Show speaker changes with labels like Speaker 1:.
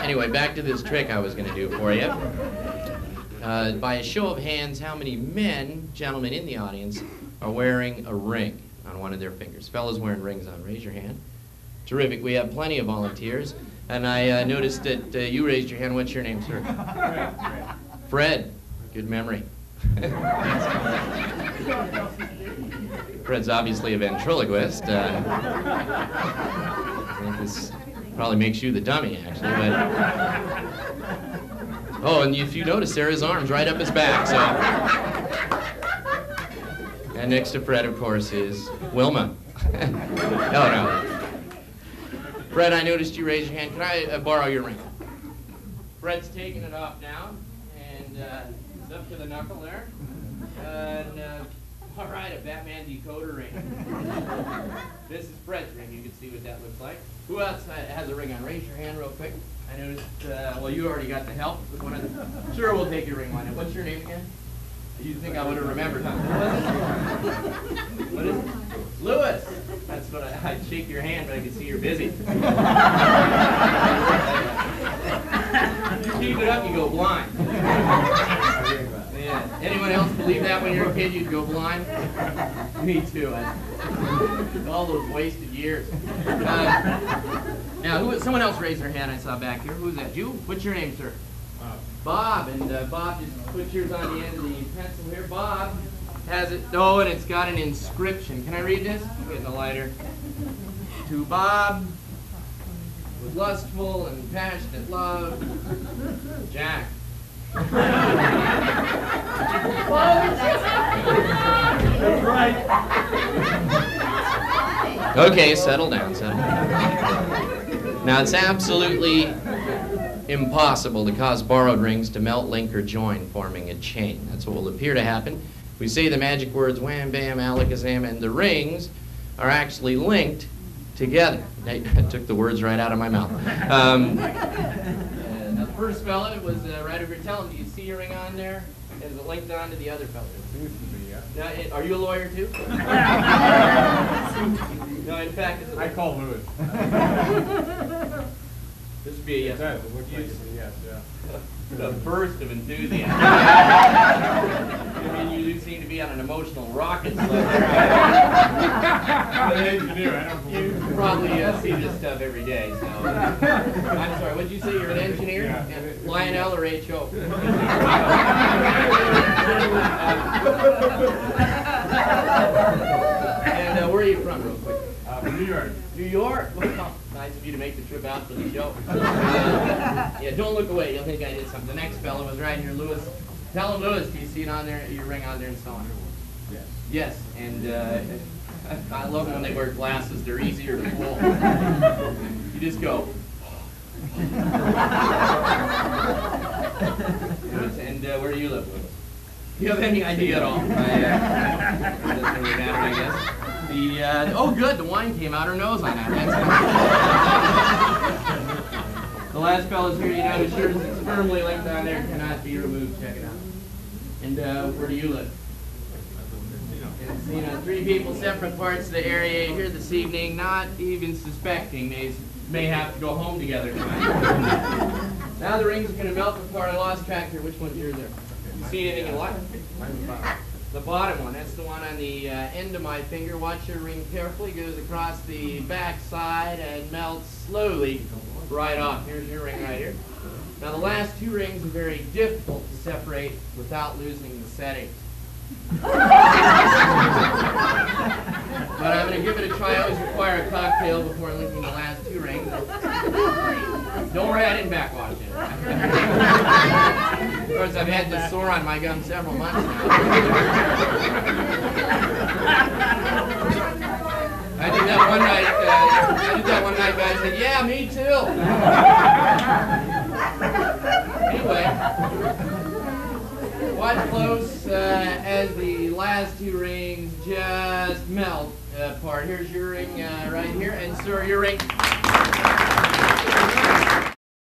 Speaker 1: Anyway, back to this trick I was going to do for you. By a show of hands, how many men, gentlemen in the audience, are wearing a ring on one of their fingers? Fellas wearing rings on, raise your hand. Terrific. We have plenty of volunteers. And I noticed that you raised your hand. What's your name, sir? Fred. Good memory. Fred's obviously a ventriloquist. I think this probably makes you the dummy, actually. But oh, and if you notice, there his arm's right up his back. So, and next to Fred, of course, is Wilma. No. Fred, I noticed you raised your hand. Can I borrow your ring? Fred's taking it off now, and it's up to the knuckle there. And all right, a Batman decoder ring. This is Fred's ring. You can see what that looks like. Who else has a ring on? Raise your hand real quick. I noticed, well, you already got the help with one of them. Sure, we'll take your ring on it. What's your name again? You think I would have remembered, huh? What is it? Lewis. That's what I'd shake your hand, but I can see you're busy. You keep it up, you go blind. Yeah. Anyone else believe that when you're a kid you'd go blind? Me too. All those wasted years. Now, someone else raised their hand I saw back here. Who's that? You? What's your name, sir? Bob. And Bob, just put yours on the end of the pencil here. Bob has it. Oh, and it's got an inscription. Can I read this? I'm getting a lighter. To Bob, with lustful and passionate love, Jack.
Speaker 2: That's right.
Speaker 1: Okay, settle down, settle down. Now, it's absolutely impossible to cause borrowed rings to melt, link, or join, forming a chain. That's what will appear to happen. We say the magic words wham, bam, alakazam, and the rings are actually linked together. I took the words right out of my mouth. Now, the first fella was right over here. Tell him, do you see your ring on there? Is it linked on to the other fella? Now, are you a lawyer too? No, in fact, it's
Speaker 2: I call Lewis.
Speaker 1: This would be a yes.
Speaker 2: It does. It looks like it's a yes, yeah.
Speaker 1: The burst of enthusiasm. I mean, you do seem to be on an emotional rocket sled.
Speaker 2: I'm an engineer. I don't believe
Speaker 1: You probably see this stuff every day. So, I'm sorry. What did you say? You're an engineer?
Speaker 2: Yeah.
Speaker 1: Lionel or H.O.? And where are you from, real quick?
Speaker 2: From New York.
Speaker 1: New York? Well, nice of you to make the trip out for the show. Yeah, don't look away. You'll think I did something. The next fellow was right here, Lewis. Tell him, Lewis, do you see it on there, your ring on there and so on?
Speaker 2: Yes.
Speaker 1: Yes, and I love when they wear glasses. They're easier to fool. You just go. And where do you live, Lewis? Do you have any idea at all? Doesn't really matter, I guess. Oh, good, the wine came out her nose on that. That's good. The last fellow's here, you notice yours is firmly linked on there, cannot be removed. Check it out. And where do you live? Encino. 3 people, separate parts of the area here this evening, not even suspecting they may have to go home together tonight. Now the rings are going to melt apart. I lost track here. Which one's yours there? You see anything you like? The bottom one, that's the one on the end of my finger. Watch your ring carefully. Goes across the back side and melts slowly right off. Here's your ring right here. Now the last 2 rings are very difficult to separate without losing the setting. But I'm going to give it a try. I always require a cocktail before linking the last 2 rings. Don't worry, I didn't backwash it. Of course, I've had this sore on my gum several months now. I did that one night, guys said, yeah, me too. Anyway, watch close as the last 2 rings just melt apart. Here's your ring right here, and sir, your ring.